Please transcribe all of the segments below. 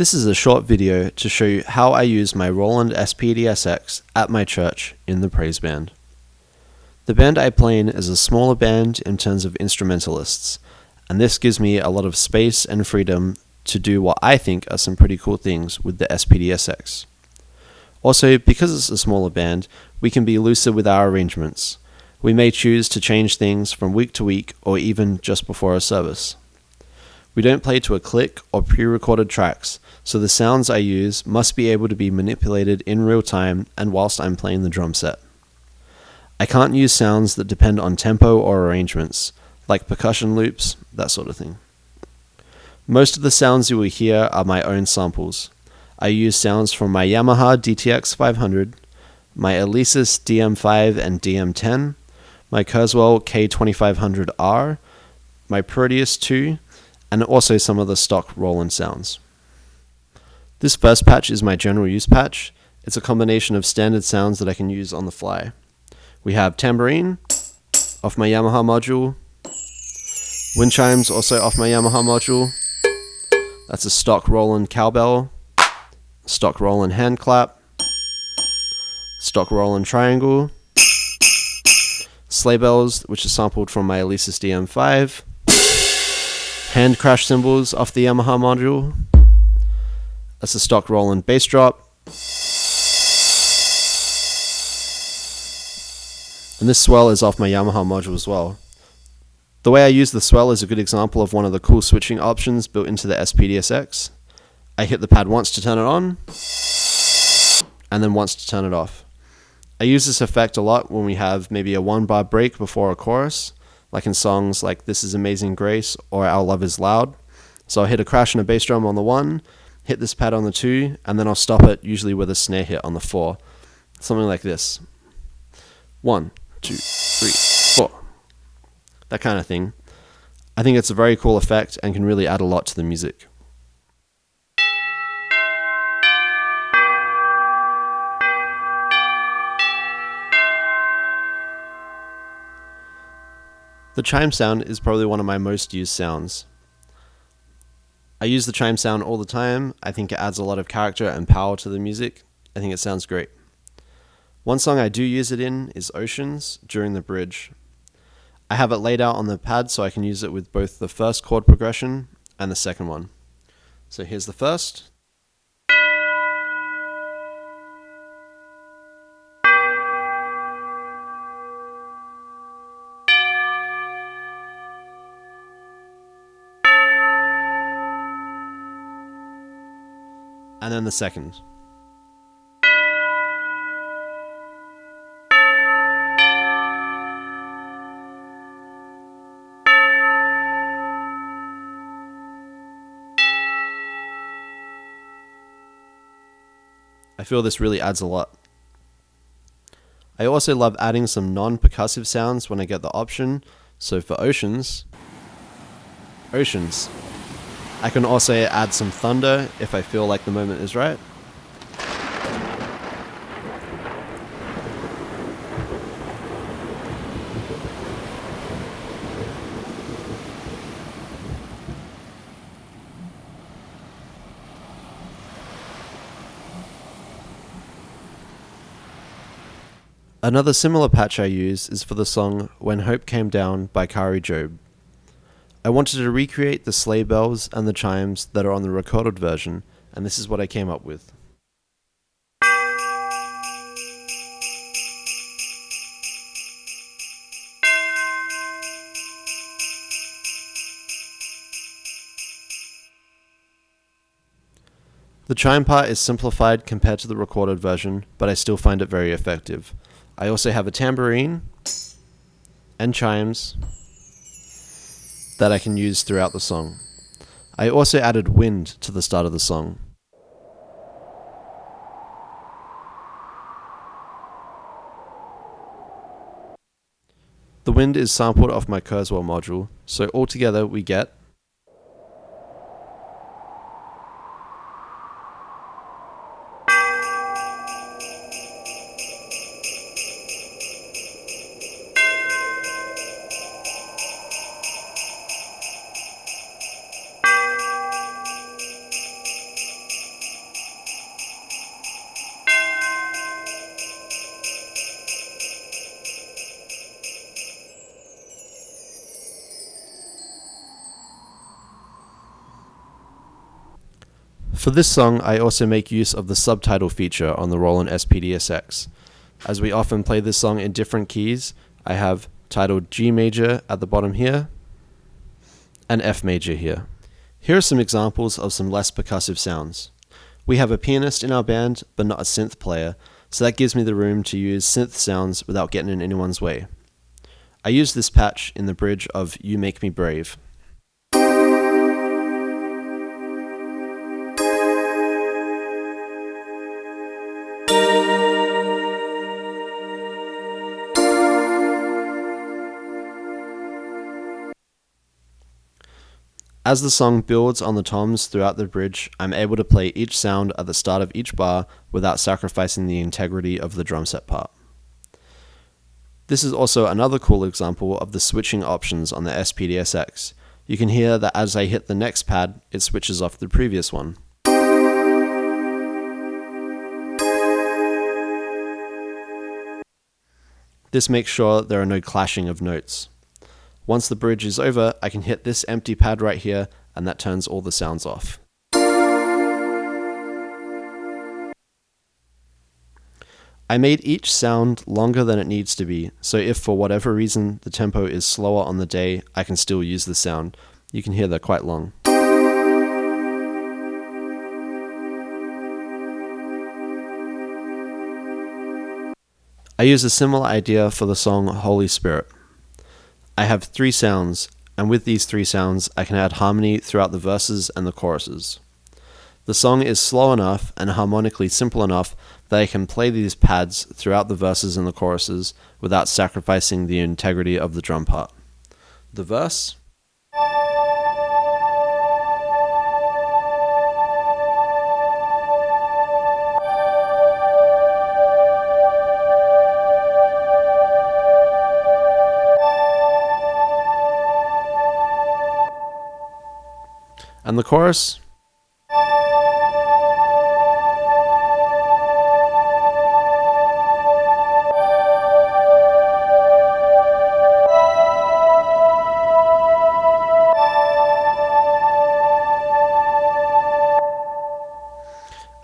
This is a short video to show you how I use my Roland SPD-SX at my church in the praise band. The band I play in is a smaller band in terms of instrumentalists, and this gives me a lot of space and freedom to do what I think are some pretty cool things with the SPD-SX. Also, because it's a smaller band, we can be looser with our arrangements. We may choose to change things from week to week or even just before a service. We don't play to a click or pre-recorded tracks, so the sounds I use must be able to be manipulated in real time and whilst I'm playing the drum set. I can't use sounds that depend on tempo or arrangements, like percussion loops, that sort of thing. Most of the sounds you will hear are my own samples. I use sounds from my Yamaha DTX 500, my Alesis DM5 and DM10, my Kurzweil K2500R, my Proteus 2, and also some of the stock Roland sounds. This first patch is my general use patch. It's a combination of standard sounds that I can use on the fly. We have tambourine off my Yamaha module, wind chimes also off my Yamaha module. That's a stock Roland cowbell, stock Roland hand clap, stock Roland triangle, sleigh bells, which is sampled from my Alesis DM5, hand crash cymbals off the Yamaha module. That's a stock Roland bass drop. And this swell is off my Yamaha module as well. The way I use the swell is a good example of one of the cool switching options built into the SPD-SX. I hit the pad once to turn it on, and then once to turn it off. I use this effect a lot when we have maybe a 1-bar break before a chorus, like in songs like This Is Amazing Grace or Our Love Is Loud. So I'll hit a crash and a bass drum on the 1, hit this pad on the 2, and then I'll stop it usually with a snare hit on the 4. Something like this. 1, 2, 3, 4. That kind of thing. I think it's a very cool effect and can really add a lot to the music. The chime sound is probably one of my most used sounds. I use the chime sound all the time. I think it adds a lot of character and power to the music. I think it sounds great. One song I do use it in is Oceans during the bridge. I have it laid out on the pad so I can use it with both the first chord progression and the second one. So here's the first. And then the second. I feel this really adds a lot. I also love adding some non-percussive sounds when I get the option. So for Oceans, I can also add some thunder if I feel like the moment is right. Another similar patch I use is for the song When Hope Came Down by Kari Jobe. I wanted to recreate the sleigh bells and the chimes that are on the recorded version, and this is what I came up with. The chime part is simplified compared to the recorded version, but I still find it very effective. I also have a tambourine and chimes that I can use throughout the song. I also added wind to the start of the song. The wind is sampled off my Kurzweil module, so altogether we get For this song, I also make use of the subtitle feature on the Roland SPD-SX. As we often play this song in different keys, I have titled G major at the bottom here, and F major here. Here are some examples of some less percussive sounds. We have a pianist in our band, but not a synth player, so that gives me the room to use synth sounds without getting in anyone's way. I use this patch in the bridge of You Make Me Brave. As the song builds on the toms throughout the bridge, I'm able to play each sound at the start of each bar without sacrificing the integrity of the drum set part. This is also another cool example of the switching options on the SPD-SX. You can hear that as I hit the next pad, it switches off the previous one. This makes sure there are no clashing of notes. Once the bridge is over, I can hit this empty pad right here, and that turns all the sounds off. I made each sound longer than it needs to be, so if for whatever reason the tempo is slower on the day, I can still use the sound. You can hear they're quite long. I use a similar idea for the song Holy Spirit. I have 3 sounds, and with these 3 sounds, I can add harmony throughout the verses and the choruses. The song is slow enough and harmonically simple enough that I can play these pads throughout the verses and the choruses without sacrificing the integrity of the drum part. The verse. And the chorus.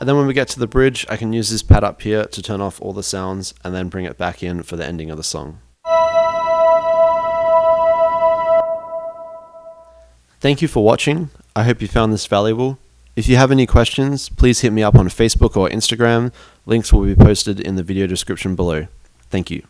And then when we get to the bridge, I can use this pad up here to turn off all the sounds and then bring it back in for the ending of the song. Thank you for watching. I hope you found this valuable. If you have any questions, please hit me up on Facebook or Instagram. Links will be posted in the video description below. Thank you.